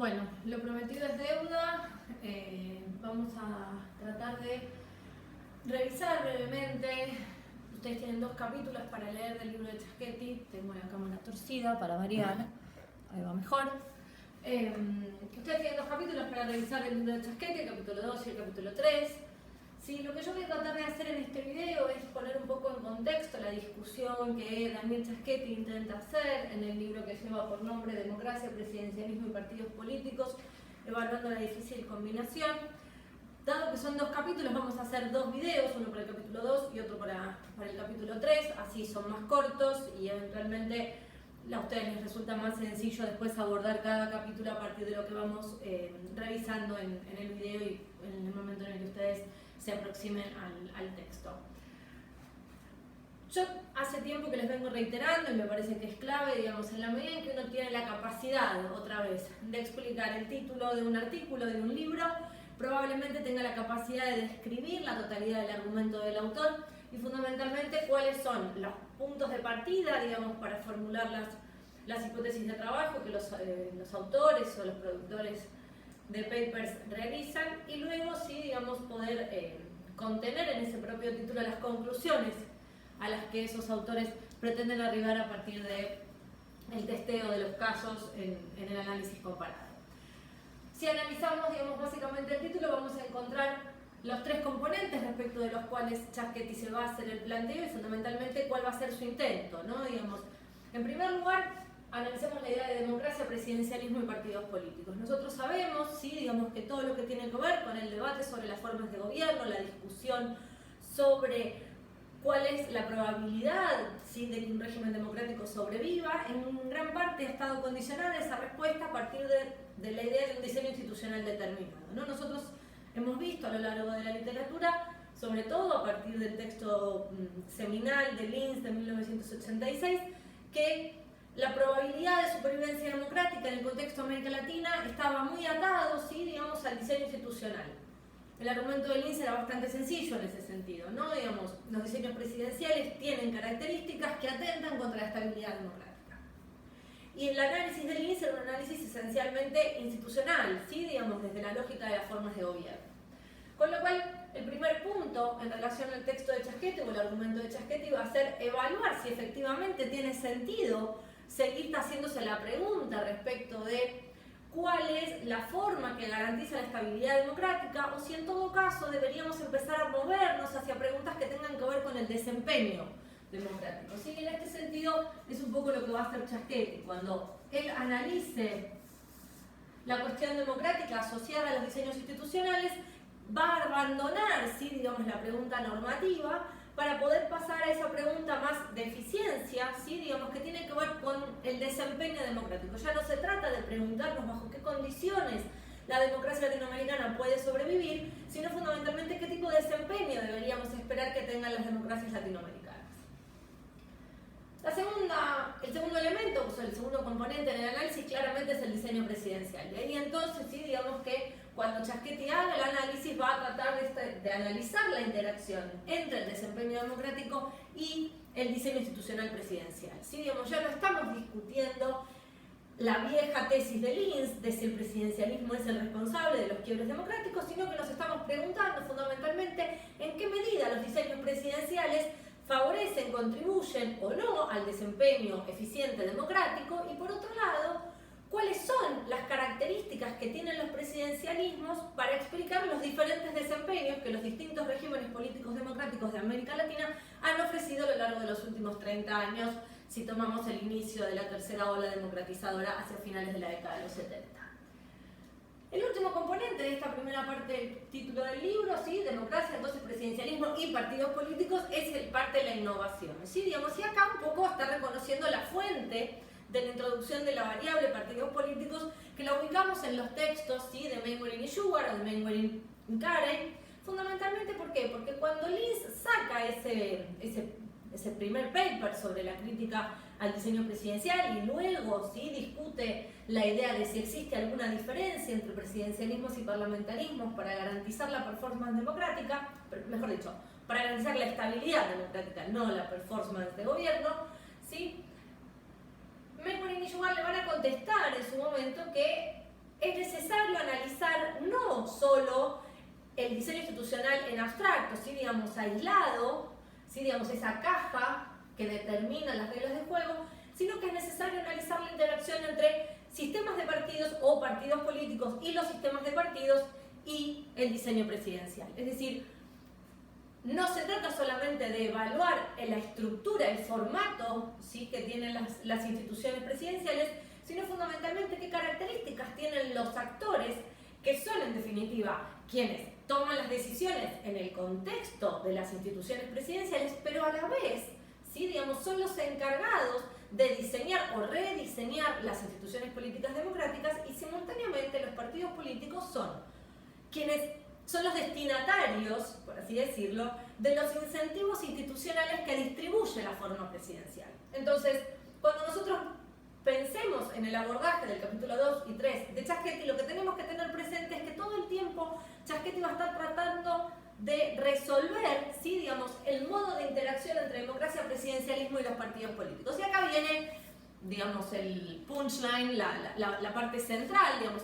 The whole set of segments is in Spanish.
Bueno, lo prometido es deuda. Vamos a tratar de revisar brevemente. Ustedes tienen 2 capítulos para leer del libro de Chaschetti. Tengo la cámara torcida para variar. Ahí va mejor. Ustedes tienen 2 capítulos para revisar el libro de Chaschetti, el capítulo 2 y el capítulo 3. Sí, lo que yo voy a tratar de hacer en este video es poner un poco en contexto la discusión que Daniel Chaschetti intenta hacer en el libro que lleva por nombre Democracia, Presidencialismo y Partidos Políticos, evaluando la difícil combinación. Dado que son 2 capítulos, vamos a hacer 2 videos, uno para el capítulo 2 y otro para el capítulo 3, así son más cortos y eventualmente a ustedes les resulta más sencillo después abordar cada capítulo a partir de lo que vamos revisando en el video y en el momento en el que ustedes se aproximen al texto. Yo hace tiempo que les vengo reiterando y me parece que es clave, digamos, en la medida en que uno tiene la capacidad, otra vez, de explicar el título de un artículo, de un libro, probablemente tenga la capacidad de describir la totalidad del argumento del autor y fundamentalmente cuáles son los puntos de partida, digamos, para formular las hipótesis de trabajo que los autores o los productores de papers realizan y luego sí, digamos, poder contener en ese propio título las conclusiones a las que esos autores pretenden arribar a partir del testeo de los casos en el análisis comparado. Si analizamos, digamos, básicamente el título, vamos a encontrar los 3 componentes respecto de los cuales Chaschetti se va a hacer el planteo y fundamentalmente cuál va a ser su intento, ¿no? Digamos, en primer lugar, analicemos la idea de democracia, presidencialismo y partidos políticos. Nosotros sabemos, sí, digamos, que todo lo que tiene que ver con el debate sobre las formas de gobierno, la discusión sobre cuál es la probabilidad, sí, de que un régimen democrático sobreviva, en gran parte ha estado condicionada esa respuesta a partir de la idea de un diseño institucional determinado, ¿no? Nosotros hemos visto a lo largo de la literatura, sobre todo a partir del texto seminal de Lins de 1986, que la probabilidad de supervivencia democrática en el contexto de América Latina estaba muy atado, sí, digamos, al diseño institucional. El argumento de Lins era bastante sencillo en ese sentido, ¿no? Digamos, los diseños presidenciales tienen características que atentan contra la estabilidad democrática. Y el análisis de Lins era un análisis esencialmente institucional, ¿sí? Digamos, desde la lógica de las formas de gobierno. Con lo cual, el primer punto en relación al texto de Chaschetti o el argumento de Chaschetti va a ser evaluar si efectivamente tiene sentido seguir haciéndose la pregunta respecto de cuál es la forma que garantiza la estabilidad democrática o si en todo caso deberíamos empezar a movernos hacia preguntas que tengan que ver con el desempeño democrático. ¿Sí? En este sentido es un poco lo que va a hacer Chaschetti cuando él analice la cuestión democrática asociada a los diseños institucionales, va a abandonar, ¿sí? Digamos, la pregunta normativa para poder pasar a esa pregunta más de eficiencia, ¿sí? Digamos, que tiene que ver con el desempeño democrático. Ya no se trata de preguntarnos bajo qué condiciones la democracia latinoamericana puede sobrevivir, sino fundamentalmente qué tipo de desempeño deberíamos esperar que tengan las democracias latinoamericanas. El segundo elemento, o sea, el segundo componente en el análisis claramente es el diseño presidencial. Y ahí entonces, sí, digamos que cuando Chaschetti haga el análisis va a tratar de analizar la interacción entre el desempeño democrático y el diseño institucional presidencial. ¿Sí? Digamos, ya no estamos discutiendo la vieja tesis de Lins de si el presidencialismo es el responsable de los quiebres democráticos, sino que nos estamos preguntando fundamentalmente en qué medida los diseños presidenciales favorecen, contribuyen o no al desempeño eficiente democrático y por otro lado, cuáles son las características que tienen los presidencialismos para explicar los diferentes desempeños que los distintos regímenes políticos democráticos de América Latina han ofrecido a lo largo de los últimos 30 años, si tomamos el inicio de la tercera ola democratizadora hacia finales de la década de los 70. El último componente de esta primera parte del título del libro, ¿sí? Democracia, entonces presidencialismo y partidos políticos, es el parte de la innovación. ¿Sí? Digamos, y acá un poco está reconociendo la fuente de la introducción de la variable partidos políticos, que la ubicamos en los textos, ¿sí? De Mainwaring y Sugar o de Mainwaring y Carey, fundamentalmente ¿por qué? Porque cuando Lins saca ese primer paper sobre la crítica al diseño presidencial y luego ¿sí? discute la idea de si existe alguna diferencia entre presidencialismos y parlamentarismos para garantizar la performance democrática, mejor dicho, para garantizar la estabilidad democrática, no la performance de gobierno, ¿sí? Mainwaring y Sugar le van a contestar en su momento que es necesario analizar no solo el diseño institucional en abstracto, ¿sí? Digamos, aislado, ¿sí? Digamos, esa caja que determina las reglas de juego, sino que es necesario analizar la interacción entre sistemas de partidos o partidos políticos y los sistemas de partidos y el diseño presidencial. Es decir, no se trata solamente de evaluar la estructura, el formato, ¿sí? Que tienen las instituciones presidenciales, sino fundamentalmente qué características tienen los actores que son en definitiva quienes toman las decisiones en el contexto de las instituciones presidenciales, pero a la vez, ¿sí? Digamos, son los encargados de diseñar o rediseñar las instituciones políticas democráticas, y simultáneamente los partidos políticos son quienes son los destinatarios, por así decirlo, de los incentivos institucionales que distribuye la forma presidencial. Entonces, cuando nosotros pensemos en el abordaje del capítulo 2 y 3 de Chatquetti, lo que tenemos que tener presente es que todo el tiempo Chatquetti va a estar tratando de resolver, ¿sí? Digamos, el modo de interacción entre democracia, presidencialismo y los partidos políticos. Y acá viene, digamos, el punchline, la parte central, digamos,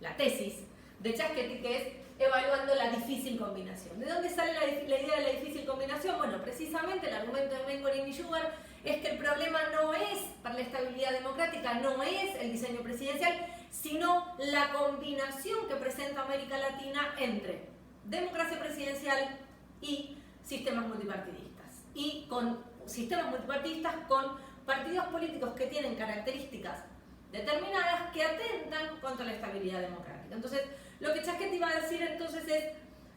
la tesis de Chatquetti, que es evaluando la difícil combinación. ¿De dónde sale la idea de la difícil combinación? Bueno, precisamente el argumento de Mainwaring y Sugar es que el problema no es, para la estabilidad democrática, no es el diseño presidencial, sino la combinación que presenta América Latina entre democracia presidencial y sistemas multipartidistas. Y con sistemas multipartidistas con partidos políticos que tienen características determinadas que atentan contra la estabilidad democrática. Entonces, lo que Chatquetti va a decir entonces es: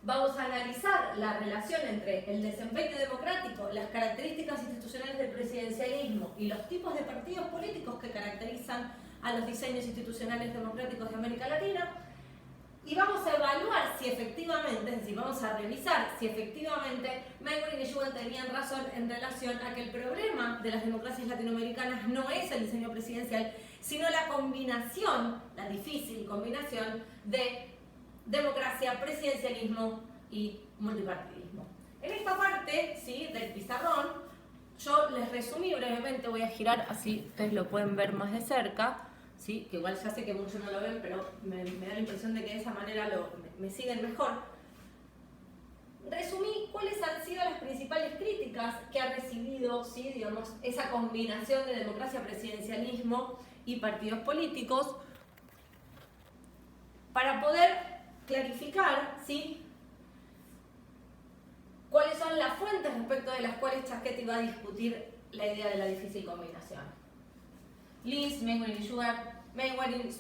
vamos a analizar la relación entre el desempeño democrático, las características institucionales del presidencialismo y los tipos de partidos políticos que caracterizan a los diseños institucionales democráticos de América Latina, y vamos a evaluar si efectivamente, es decir, vamos a revisar si efectivamente Mainwaring y Sugar tenían razón en relación a que el problema de las democracias latinoamericanas no es el diseño presidencial, sino la combinación, la difícil combinación de democracia, presidencialismo y multipartidismo. En esta parte, ¿sí?, del pizarrón, yo les resumí brevemente, voy a girar así ustedes lo pueden ver más de cerca, ¿sí?, que igual ya sé que muchos no lo ven, pero me da la impresión de que de esa manera me siguen mejor. Resumí cuáles han sido las principales críticas que ha recibido, ¿sí?, digamos, esa combinación de democracia, presidencialismo y partidos políticos, para poder clarificar, ¿sí?, cuáles son las fuentes respecto de las cuales Chatquetti va a discutir la idea de la difícil combinación. Linz, Mainwaring y Sugar. Mainwaring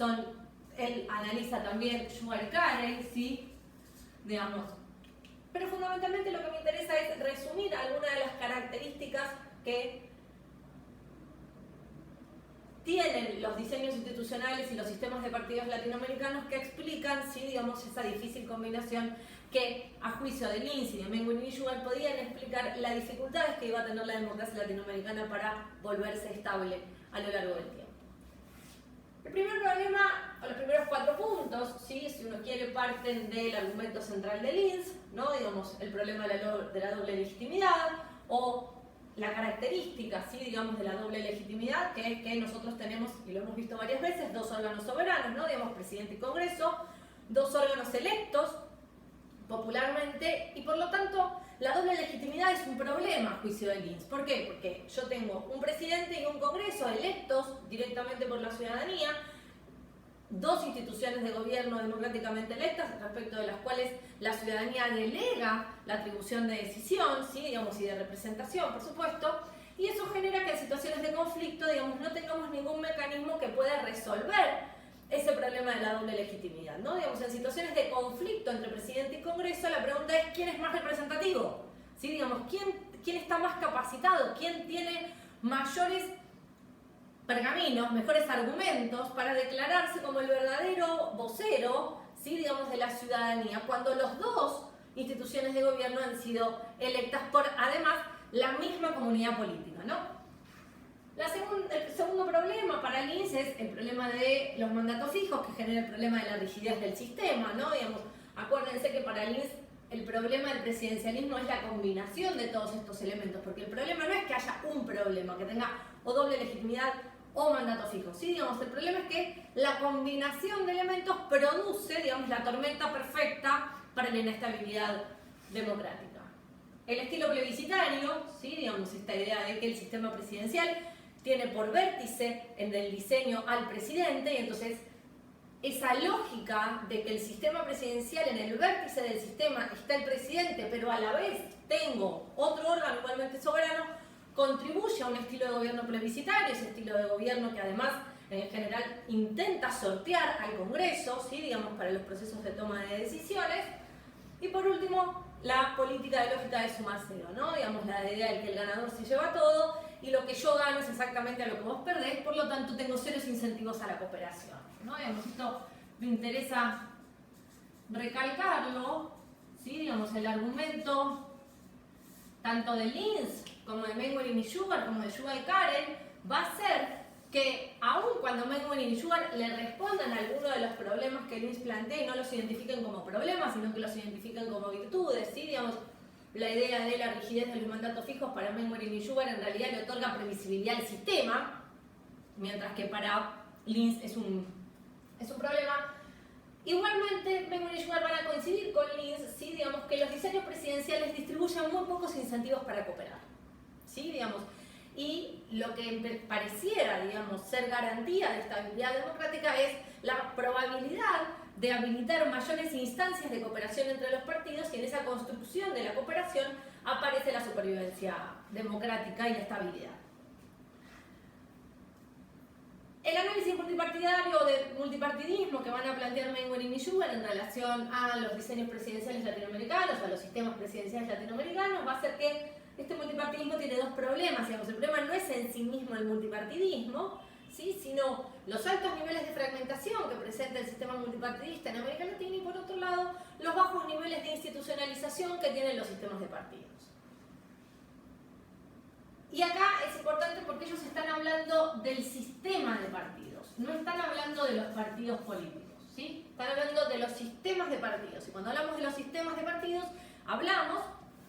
él analiza también Sugar y Carey, ¿sí?, digamos. Pero fundamentalmente lo que me interesa es resumir algunas de las características que tienen los diseños institucionales y los sistemas de partidos latinoamericanos que explican, sí, digamos, esa difícil combinación que, a juicio de Linz y de Mainwaring y Sugar, podían explicar las dificultades que iba a tener la democracia latinoamericana para volverse estable a lo largo del tiempo. El primer problema, o los primeros 4 puntos, ¿sí?, si uno quiere, parten del argumento central de Linz, ¿no?, digamos, el problema de la doble legitimidad, o la característica, ¿sí?, digamos, de la doble legitimidad, que es que nosotros tenemos, y lo hemos visto varias veces, 2 órganos soberanos, ¿no?, digamos, presidente y congreso, 2 órganos electos popularmente, y por lo tanto la doble legitimidad es un problema a juicio de Linz. ¿Por qué? Porque yo tengo un presidente y un congreso electos directamente por la ciudadanía, 2 instituciones de gobierno democráticamente electas, respecto de las cuales la ciudadanía delega la atribución de decisión, ¿sí?, digamos, y de representación, por supuesto, y eso genera que en situaciones de conflicto, digamos, no tengamos ningún mecanismo que pueda resolver ese problema de la doble legitimidad, ¿no? Digamos, en situaciones de conflicto entre presidente y congreso, la pregunta es ¿quién es más representativo? ¿Sí? Digamos, ¿quién está más capacitado? ¿Quién tiene mayores pergaminos, mejores argumentos para declararse como el verdadero vocero, ¿sí?, digamos, de la ciudadanía, cuando los 2 instituciones de gobierno han sido electas por, además, la misma comunidad política, ¿no? El segundo problema para Linz es el problema de los mandatos fijos, que genera el problema de la rigidez del sistema, ¿no? Digamos, acuérdense que para Linz el problema del presidencialismo es la combinación de todos estos elementos, porque el problema no es que haya un problema, que tenga o doble legitimidad o mandato fijo, ¿sí? Digamos, el problema es que la combinación de elementos produce, digamos, la tormenta perfecta para la inestabilidad democrática. El estilo plebiscitario, ¿sí? Digamos, esta idea de que el sistema presidencial tiene por vértice en el diseño al presidente, y entonces esa lógica de que el sistema presidencial, en el vértice del sistema está el presidente, pero a la vez tengo otro órgano igualmente soberano, contribuye a un estilo de gobierno plebiscitario, ese estilo de gobierno que además en general intenta sortear al Congreso, ¿sí? Digamos, para los procesos de toma de decisiones. Y por último, la política de lógica de suma cero, ¿no? Digamos, la idea de que el ganador se lleva todo y lo que yo gano es exactamente a lo que vos perdés, por lo tanto tengo ceros incentivos a la cooperación, ¿no? Digamos, esto me interesa recalcarlo, ¿sí? Digamos, el argumento tanto de Linz como de Menguerin y Sugar, como de Sugar y Karen, va a ser que aun cuando Menguerin y Sugar le respondan a algunos de los problemas que Linz plantea y no los identifiquen como problemas, sino que los identifiquen como virtudes, ¿sí? Digamos, la idea de la rigidez de los mandatos fijos para Menguerin y Sugar en realidad le otorga previsibilidad al sistema, mientras que para Linz es un problema. Igualmente, Menguerin y Sugar van a coincidir con Linz, ¿sí? Digamos, que los diseños presidenciales distribuyen muy pocos incentivos para cooperar, ¿sí? Digamos, y lo que pareciera, digamos, ser garantía de estabilidad democrática es la probabilidad de habilitar mayores instancias de cooperación entre los partidos, y en esa construcción de la cooperación aparece la supervivencia democrática y la estabilidad. El análisis multipartidario o de multipartidismo que van a plantear Menguerin y Sugar en relación a los diseños presidenciales latinoamericanos, a los sistemas presidenciales latinoamericanos, va a ser que este multipartidismo tiene dos problemas. Digamos, el problema no es en sí mismo el multipartidismo, ¿sí? Sino los altos niveles de fragmentación que presenta el sistema multipartidista en América Latina, y por otro lado, los bajos niveles de institucionalización que tienen los sistemas de partidos. Y acá es importante porque ellos están hablando del sistema de partidos, no están hablando de los partidos políticos, ¿sí? Están hablando de los sistemas de partidos. Y cuando hablamos de los sistemas de partidos, hablamos,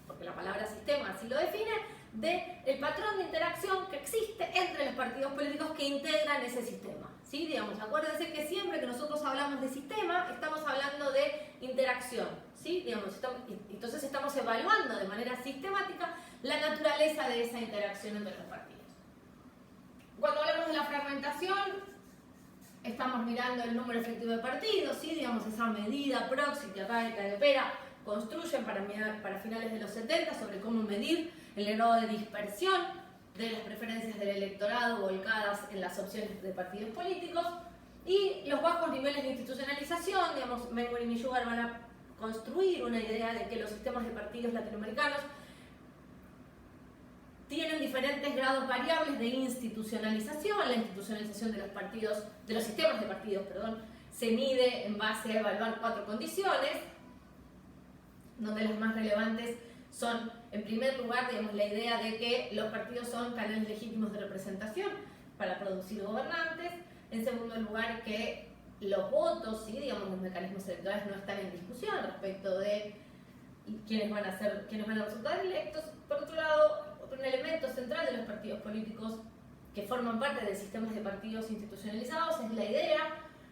porque la palabra sistema así lo define, del patrón de interacción que existe entre los partidos políticos que integran ese sistema, ¿sí? Digamos, acuérdense que siempre que nosotros hablamos de sistema, estamos hablando de interacción, ¿sí? Digamos, entonces estamos evaluando de manera sistemática la naturaleza de esa interacción entre los partidos. Cuando hablamos de la fragmentación, estamos mirando el número efectivo de partidos, ¿sí? Digamos, esa medida proxy que acá de Pera construyen para finales de los 70 sobre cómo medir el grado de dispersión de las preferencias del electorado volcadas en las opciones de partidos políticos, y los bajos niveles de institucionalización. Digamos, Menguerin y Sugar van a construir una idea de que los sistemas de partidos latinoamericanos tienen diferentes grados variables de institucionalización. La institucionalización de los partidos, de los sistemas de partidos, se mide en base a evaluar 4 condiciones, donde las más relevantes son, en primer lugar, digamos, la idea de que los partidos son canales legítimos de representación para producir gobernantes. En segundo lugar, que los votos, ¿sí? Digamos, los mecanismos electorales no están en discusión respecto de quiénes van a resultar electos. Por otro lado, un elemento central de los partidos políticos que forman parte de sistemas de partidos institucionalizados es la idea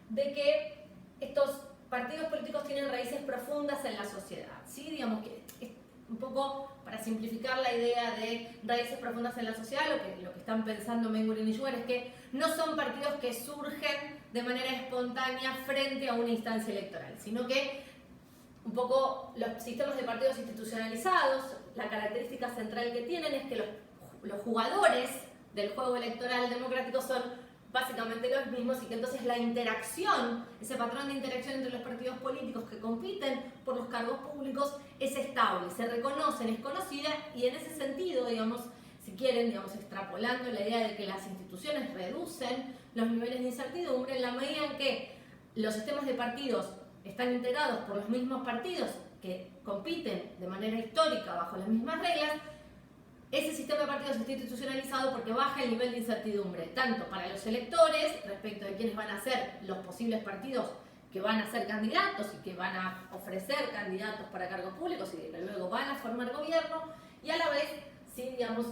de que estos partidos políticos tienen raíces profundas en la sociedad, ¿sí? Digamos que un poco para simplificar la idea de raíces profundas en la sociedad, lo que están pensando Menguerin y Sugar es que no son partidos que surgen de manera espontánea frente a una instancia electoral, sino que un poco los sistemas de partidos institucionalizados, la característica central que tienen es que los jugadores del juego electoral democrático son básicamente los mismos, y que entonces la interacción, ese patrón de interacción entre los partidos políticos que compiten por los cargos públicos es estable, se reconocen, es conocida, y en ese sentido, digamos, si quieren, digamos, extrapolando la idea de que las instituciones reducen los niveles de incertidumbre en la medida en que los sistemas de partidos están integrados por los mismos partidos que compiten de manera histórica bajo las mismas reglas. Ese sistema de partidos está institucionalizado porque baja el nivel de incertidumbre, tanto para los electores respecto de quiénes van a ser los posibles partidos que van a ser candidatos y que van a ofrecer candidatos para cargos públicos y que luego van a formar gobierno, y a la vez, sí, digamos,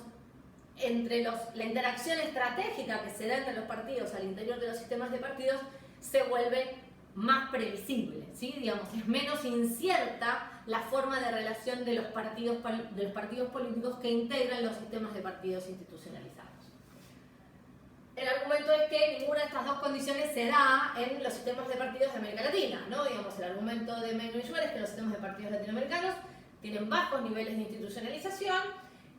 entre la interacción estratégica que se da entre los partidos al interior de los sistemas de partidos se vuelve más previsible, ¿sí? Digamos, es menos incierta la forma de relación de los partidos políticos que integran los sistemas de partidos institucionalizados. El argumento es que ninguna de estas dos condiciones se da en los sistemas de partidos de América Latina, ¿no? Digamos, el argumento de Mengel y Schwer es que los sistemas de partidos latinoamericanos tienen bajos niveles de institucionalización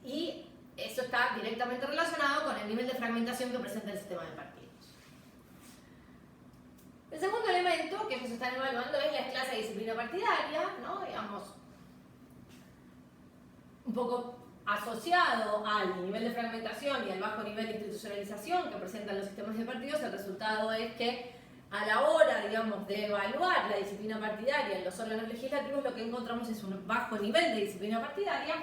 y eso está directamente relacionado con el nivel de fragmentación que presenta el sistema de partidos. El segundo elemento que ellos están evaluando es la clase de disciplina partidaria, ¿no? Digamos, un poco asociado al nivel de fragmentación y al bajo nivel de institucionalización que presentan los sistemas de partidos. El resultado es que a la hora, digamos, de evaluar la disciplina partidaria en los órganos legislativos, lo que encontramos es un bajo nivel de disciplina partidaria.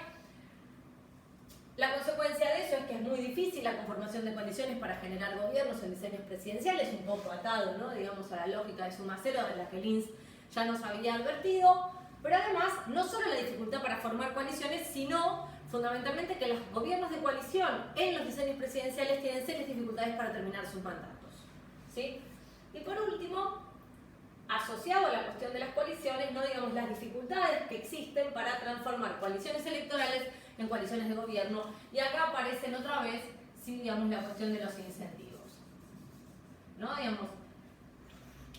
La consecuencia de eso es que es muy difícil la conformación de condiciones para generar gobiernos en diseños presidenciales, un poco atado, ¿no? Digamos, a la lógica de suma cero de la que Linz ya nos había advertido, pero además no solo la dificultad para formar coaliciones, sino fundamentalmente que los gobiernos de coalición en los diseños presidenciales tienen serias dificultades para terminar sus mandatos, ¿sí? Y por último, asociado a la cuestión de las coaliciones, no digamos las dificultades que existen para transformar coaliciones electorales en coaliciones de gobierno, y acá aparecen otra vez, sí, digamos, la cuestión de los incentivos, ¿no? Digamos,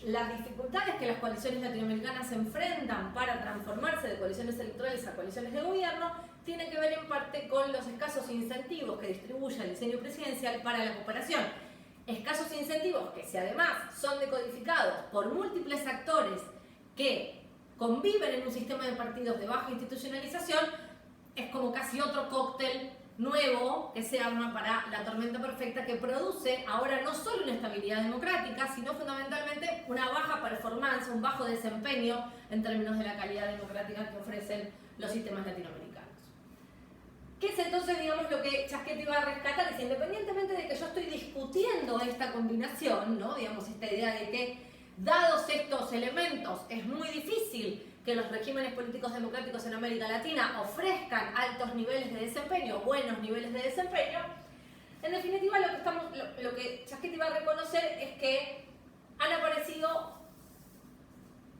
las dificultades que las coaliciones latinoamericanas se enfrentan para transformarse de coaliciones electorales a coaliciones de gobierno tienen que ver en parte con los escasos incentivos que distribuye el diseño presidencial para la cooperación. Escasos incentivos que, si además son decodificados por múltiples actores que conviven en un sistema de partidos de baja institucionalización, es como casi otro cóctel nuevo que se arma para la tormenta perfecta que produce ahora no solo una estabilidad democrática, sino fundamentalmente una baja performance, un bajo desempeño en términos de la calidad democrática que ofrecen los sistemas latinoamericanos. ¿Qué es entonces, digamos, lo que Chasquetti va a rescatar? Es independientemente de que yo estoy discutiendo esta combinación, ¿no? Digamos, esta idea de que, dados estos elementos, es muy difícil que los regímenes políticos democráticos en América Latina ofrezcan altos niveles de desempeño, buenos niveles de desempeño. En definitiva, lo que Chasquetti va a reconocer es que han aparecido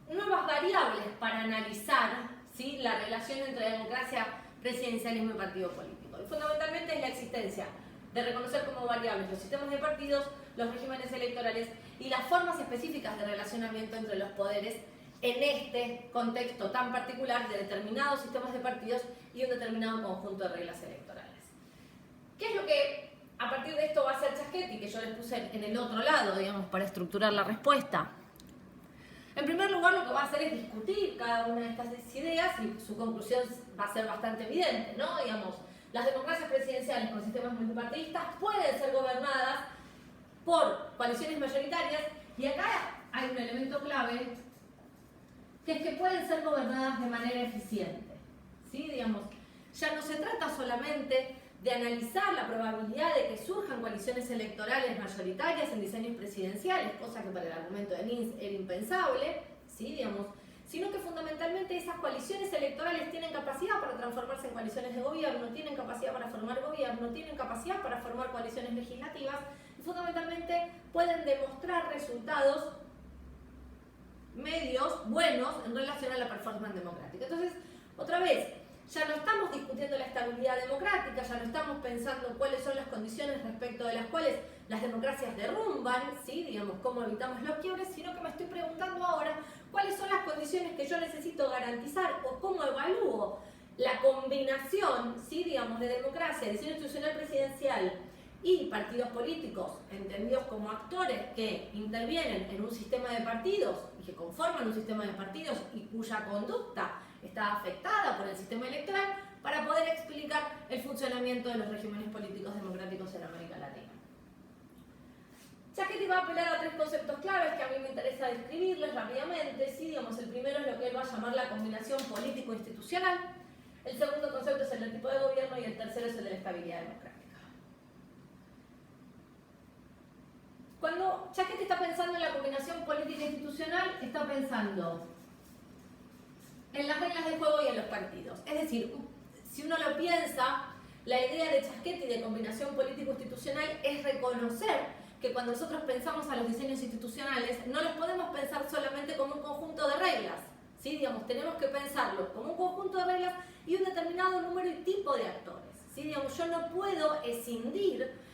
nuevas variables para analizar, ¿sí?, la relación entre democracia, presidencialismo y partido político. Y fundamentalmente es la existencia de reconocer como variables los sistemas de partidos, los regímenes electorales y las formas específicas de relacionamiento entre los poderes en este contexto tan particular de determinados sistemas de partidos y un determinado conjunto de reglas electorales. ¿Qué es lo que a partir de esto va a hacer Chasquetti, que yo les puse en el otro lado, digamos, para estructurar la respuesta? En primer lugar, lo que va a hacer es discutir cada una de estas ideas y su conclusión va a ser bastante evidente, ¿no? Digamos, las democracias presidenciales con sistemas multipartidistas pueden ser gobernadas por coaliciones mayoritarias y acá hay un elemento clave que es que pueden ser gobernadas de manera eficiente, ¿sí? Digamos, ya no se trata solamente de analizar la probabilidad de que surjan coaliciones electorales mayoritarias en diseños presidenciales, cosa que para el argumento de Linz era impensable, ¿sí? Digamos, sino que fundamentalmente esas coaliciones electorales tienen capacidad para transformarse en coaliciones de gobierno, tienen capacidad para formar gobierno, tienen capacidad para formar coaliciones legislativas y fundamentalmente pueden demostrar resultados medios buenos en relación a la performance democrática. Entonces, otra vez, ya no estamos discutiendo la estabilidad democrática, ya no estamos pensando cuáles son las condiciones respecto de las cuales las democracias derrumban, ¿sí? Digamos, cómo evitamos los quiebres, sino que me estoy preguntando ahora cuáles son las condiciones que yo necesito garantizar o cómo evalúo la combinación, ¿sí? Digamos, de democracia, diseño institucional presidencial y partidos políticos, entendidos como actores que intervienen en un sistema de partidos y que conforman un sistema de partidos y cuya conducta está afectada por el sistema electoral, para poder explicar el funcionamiento de los regímenes políticos democráticos en América Latina. Chasquetti va a apelar a tres conceptos claves que a mí me interesa describirles rápidamente. Sí, digamos, el primero es lo que él va a llamar la combinación político-institucional, el segundo concepto es el del tipo de gobierno y el tercero es el de la estabilidad democrática. Cuando Chasquetti está pensando en la combinación política-institucional, está pensando en las reglas del juego y en los partidos. Es decir, si uno lo piensa, la idea de Chasquetti de combinación político-institucional es reconocer que cuando nosotros pensamos a los diseños institucionales, no los podemos pensar solamente como un conjunto de reglas, ¿sí? Digamos, tenemos que pensarlo como un conjunto de reglas y un determinado número y tipo de actores, ¿sí? Digamos, yo no puedo escindir,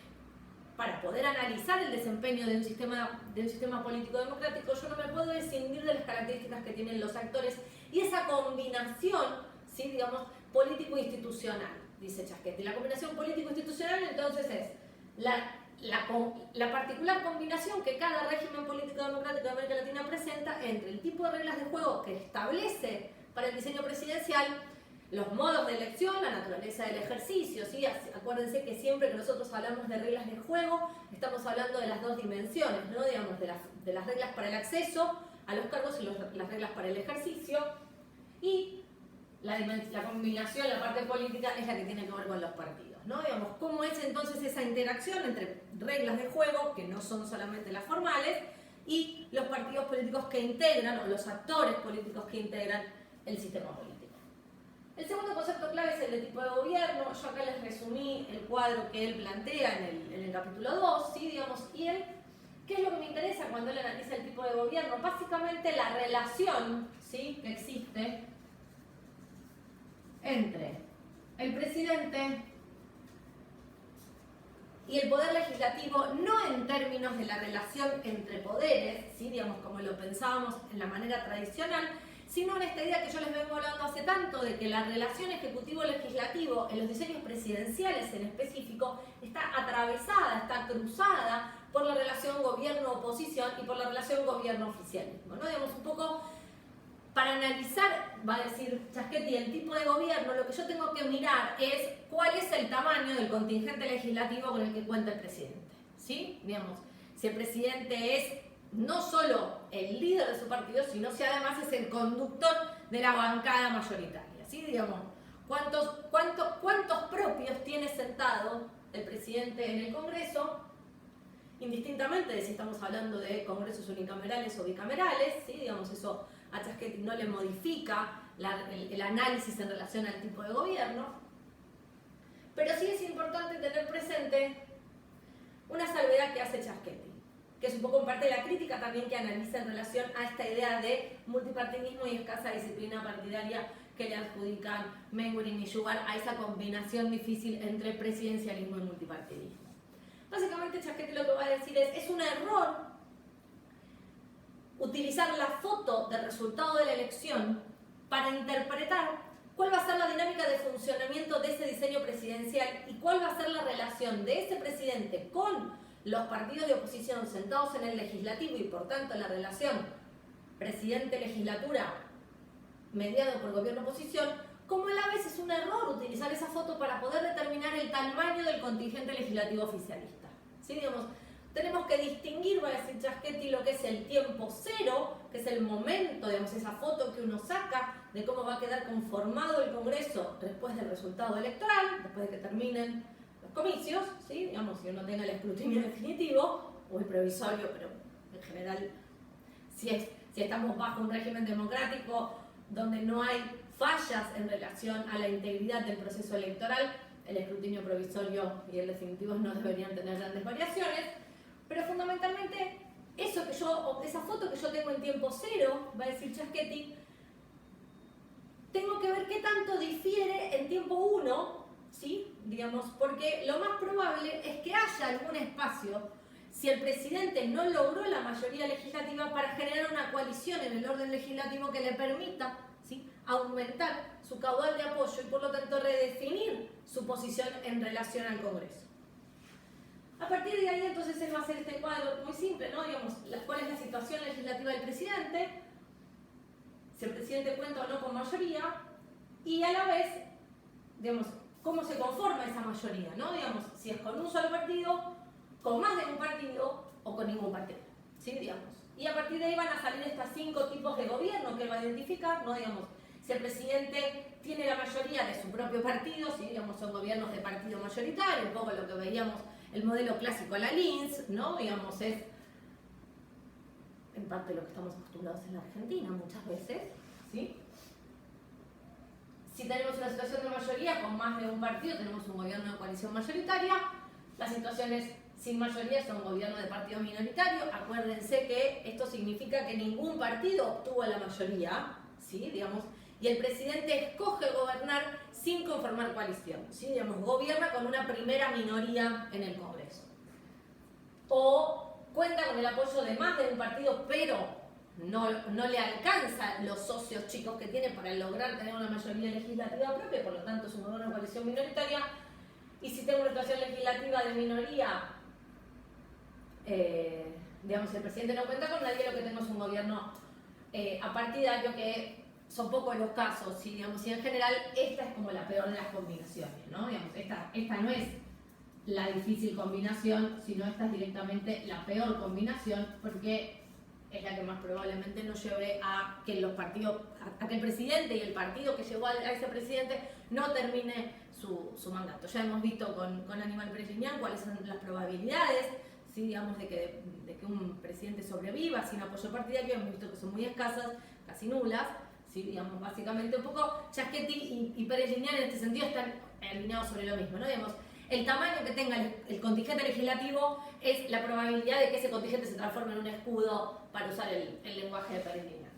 para poder analizar el desempeño de un sistema político democrático, yo no me puedo escindir de las características que tienen los actores y esa combinación, ¿sí? Digamos, político-institucional, dice Chasquetti. La combinación político-institucional entonces es la particular combinación que cada régimen político democrático de América Latina presenta entre el tipo de reglas de juego que establece para el diseño presidencial, los modos de elección, la naturaleza del ejercicio, ¿sí? Acuérdense que siempre que nosotros hablamos de reglas de juego, estamos hablando de las dos dimensiones, ¿no? Digamos, de las reglas para el acceso a los cargos y las reglas para el ejercicio, y la combinación, la parte política, es la que tiene que ver con los partidos, ¿no? Digamos, ¿cómo es entonces esa interacción entre reglas de juego, que no son solamente las formales, y los partidos políticos que integran, o los actores políticos que integran el sistema político? El segundo concepto clave es el de tipo de gobierno. Yo acá les resumí el cuadro que él plantea en el capítulo 2, ¿sí? Digamos, y él, ¿qué es lo que me interesa cuando él analiza el tipo de gobierno? Básicamente la relación, ¿sí?, que existe entre el presidente y el poder legislativo, no en términos de la relación entre poderes, ¿sí?, digamos, como lo pensábamos en la manera tradicional, sino en esta idea que yo les vengo hablando hace tanto, de que la relación ejecutivo-legislativo en los diseños presidenciales en específico está atravesada, está cruzada por la relación gobierno-oposición y por la relación gobierno-oficialismo, ¿no? Digamos, un poco para analizar, va a decir Chasquetti, el tipo de gobierno, lo que yo tengo que mirar es cuál es el tamaño del contingente legislativo con el que cuenta el presidente, ¿sí? Digamos, si el presidente es no solo el líder de su partido, sino si además es el conductor de la bancada mayoritaria, ¿sí? Digamos, ¿cuántos propios tiene sentado el presidente en el Congreso? Indistintamente de si estamos hablando de congresos unicamerales o bicamerales, ¿sí? Digamos, eso a Chasquetti no le modifica el análisis en relación al tipo de gobierno, pero sí es importante tener presente una salvedad que hace Chasquetti, que es un poco en parte de la crítica también que analiza en relación a esta idea de multipartidismo y escasa disciplina partidaria que le adjudican Menguin y Sugar a esa combinación difícil entre presidencialismo y multipartidismo. Básicamente Chasquetti lo que va a decir es un error utilizar la foto del resultado de la elección para interpretar cuál va a ser la dinámica de funcionamiento de ese diseño presidencial y cuál va a ser la relación de ese presidente con los partidos de oposición sentados en el legislativo y por tanto la relación presidente-legislatura mediado por gobierno-oposición, como a la vez es un error utilizar esa foto para poder determinar el tamaño del contingente legislativo oficialista, ¿sí? Digamos, tenemos que distinguir, va a decir Chasquetti, lo que es el tiempo cero, que es el momento, digamos, esa foto que uno saca de cómo va a quedar conformado el Congreso después del resultado electoral, después de que terminen los comicios, ¿sí? Digamos, si uno tenga el escrutinio definitivo o el provisorio, pero en general, si estamos bajo un régimen democrático donde no hay fallas en relación a la integridad del proceso electoral, el escrutinio provisorio y el definitivo no deberían tener grandes variaciones, pero fundamentalmente esa foto que yo tengo en tiempo cero, va a decir Chasquetti, tengo que ver qué tanto difiere en tiempo 1, ¿sí? Digamos, porque lo más probable es que haya algún espacio, si el presidente no logró la mayoría legislativa, para generar una coalición en el orden legislativo que le permita, ¿sí?, aumentar su caudal de apoyo y por lo tanto redefinir su posición en relación al Congreso. A partir de ahí entonces él va a hacer este cuadro muy simple, ¿no? Digamos, cuál es la situación legislativa del presidente, si el presidente cuenta o no con mayoría, y a la vez, digamos, cómo se conforma esa mayoría, ¿no? Digamos, si es con un solo partido, con más de un partido o con ningún partido, ¿sí? Digamos. Y a partir de ahí van a salir estos 5 tipos de gobierno que él va a identificar, ¿no? Digamos, si el presidente tiene la mayoría de su propio partido, ¿sí? Digamos, son gobiernos de partido mayoritario, un poco lo que veíamos, el modelo clásico a la Lins, ¿no? Digamos, es en parte lo que estamos acostumbrados en la Argentina muchas veces, ¿sí? Si tenemos una situación de mayoría con más de un partido, tenemos un gobierno de coalición mayoritaria, las situaciones sin mayoría son gobiernos de partidos minoritarios. Acuérdense que esto significa que ningún partido obtuvo la mayoría, ¿sí? Digamos, y el presidente escoge gobernar sin conformar coalición, ¿sí? Digamos, gobierna con una primera minoría en el Congreso. O cuenta con el apoyo de más de un partido, pero no le alcanza los socios chicos que tiene para lograr tener una mayoría legislativa propia, por lo tanto es una coalición minoritaria. Y si tengo una situación legislativa de minoría, digamos, el presidente no cuenta con nadie, lo que tengo es un gobierno apartidario, que son pocos los casos, ¿sí? Digamos, y en general esta es como la peor de las combinaciones, ¿no? Digamos, esta no es la difícil combinación, sino esta es directamente la peor combinación, porque es la que más probablemente nos lleve a que los partidos, a que el presidente y el partido que llevó a ese presidente no termine su mandato. Ya hemos visto con Aníbal Pérez Lliñán cuáles son las probabilidades, ¿sí? Digamos, de que un presidente sobreviva sin apoyo partidario. Hemos visto que son muy escasas, casi nulas, ¿sí? Digamos, básicamente un poco Schiachetti y Pérez Lliñán en este sentido están alineados sobre lo mismo, ¿no? Digamos, el tamaño que tenga el contingente legislativo es la probabilidad de que ese contingente se transforme en un escudo, para usar el lenguaje de Pérez Lliñán.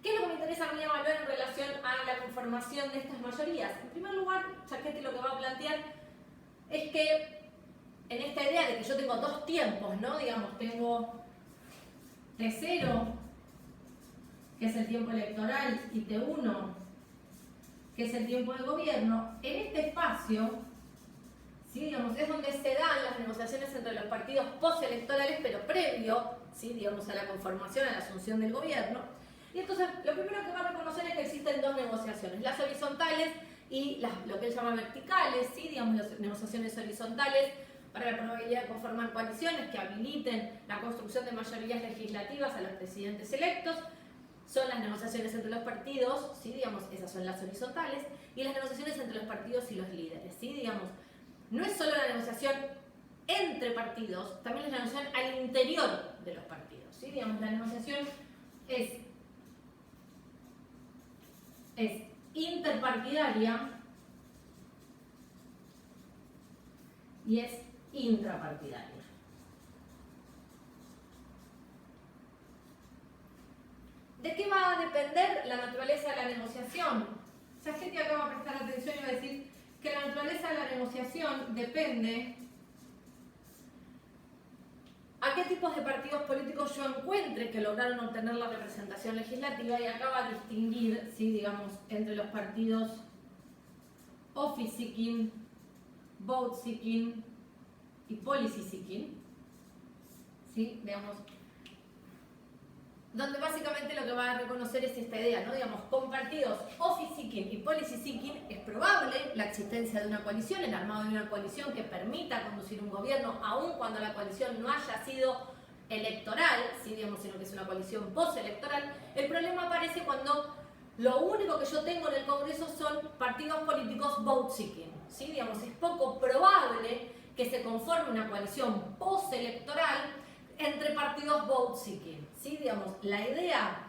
¿Qué es lo que me interesa a mí evaluar en relación a la conformación de estas mayorías? En primer lugar, Schiachetti lo que va a plantear es que en esta idea de que yo tengo dos tiempos, ¿no? Digamos, tengo T0, que es el tiempo electoral, y T1, que es el tiempo de gobierno. En este espacio, ¿sí? Digamos, es donde se dan las negociaciones entre los partidos postelectorales, pero previo, ¿sí? Digamos, a la conformación, a la asunción del gobierno. Y entonces, lo primero que va a reconocer es que existen dos negociaciones, las horizontales y lo que él llama verticales, ¿sí? Digamos, las negociaciones horizontales para la probabilidad de conformar coaliciones que habiliten la construcción de mayorías legislativas a los presidentes electos. Son las negociaciones entre los partidos, ¿sí? Digamos, esas son las horizontales, y las negociaciones entre los partidos y los líderes, ¿sí? Digamos, no es solo la negociación entre partidos, también es la negociación al interior de los partidos, ¿sí? Digamos, la negociación es interpartidaria y es intrapartidaria. ¿De qué va a depender la naturaleza de la negociación? Schiachetti acá va a prestar atención y va a decir que la naturaleza de la negociación depende a qué tipos de partidos políticos yo encuentre que lograron obtener la representación legislativa, y acá va a distinguir, ¿sí? Digamos, entre los partidos office seeking, vote seeking y policy seeking, ¿sí? Digamos, donde básicamente lo que va a reconocer es esta idea, ¿no? Digamos, con partidos office seeking y policy seeking es probable la existencia de una coalición, el armado de una coalición que permita conducir un gobierno, aun cuando la coalición no haya sido electoral, ¿sí? Digamos, sino que es una coalición postelectoral. El problema aparece cuando lo único que yo tengo en el Congreso son partidos políticos vote seeking, ¿sí? Digamos, es poco probable que se conforme una coalición postelectoral entre partidos vote seeking, ¿sí? Digamos, la idea,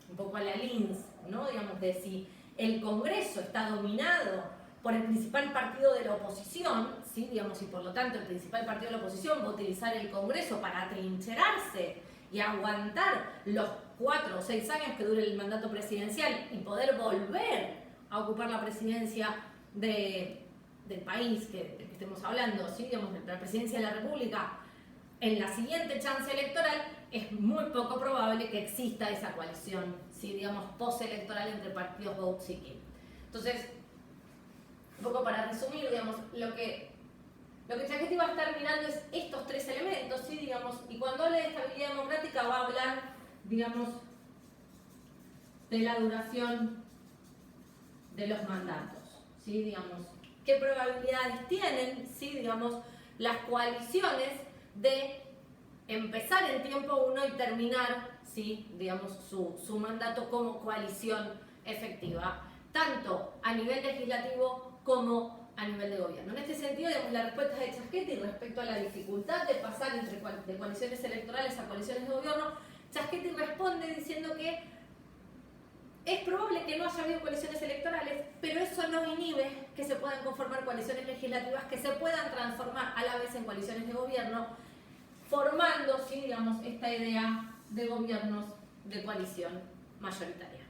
un poco a la Lins, ¿no? Digamos, de si el Congreso está dominado por el principal partido de la oposición, ¿sí? Digamos, y por lo tanto el principal partido de la oposición va a utilizar el Congreso para atrincherarse y aguantar los 4 o 6 años que dure el mandato presidencial y poder volver a ocupar la presidencia del país del que estemos hablando, ¿sí? Digamos, la presidencia de la República. En la siguiente chance electoral es muy poco probable que exista esa coalición, ¿sí? Digamos, postelectoral entre partidos vote seeking. Entonces, un poco para resumir, digamos, lo que Schiachetti va a estar mirando es estos tres elementos, ¿sí? Digamos, y cuando hable de estabilidad democrática va a hablar, digamos, de la duración de los mandatos, ¿sí? Digamos, qué probabilidades tienen, ¿sí? Digamos, las coaliciones de empezar en tiempo 1 y terminar, ¿sí? Digamos, su mandato como coalición efectiva, tanto a nivel legislativo como a nivel de gobierno. En este sentido, digamos, la respuesta de Schiachetti respecto a la dificultad de pasar de coaliciones electorales a coaliciones de gobierno, Schiachetti responde diciendo que es probable que no haya habido coaliciones electorales, pero eso no inhibe que se puedan conformar coaliciones legislativas que se puedan transformar a la vez en coaliciones de gobierno, formando, ¿sí? digamos, esta idea de gobiernos de coalición mayoritaria.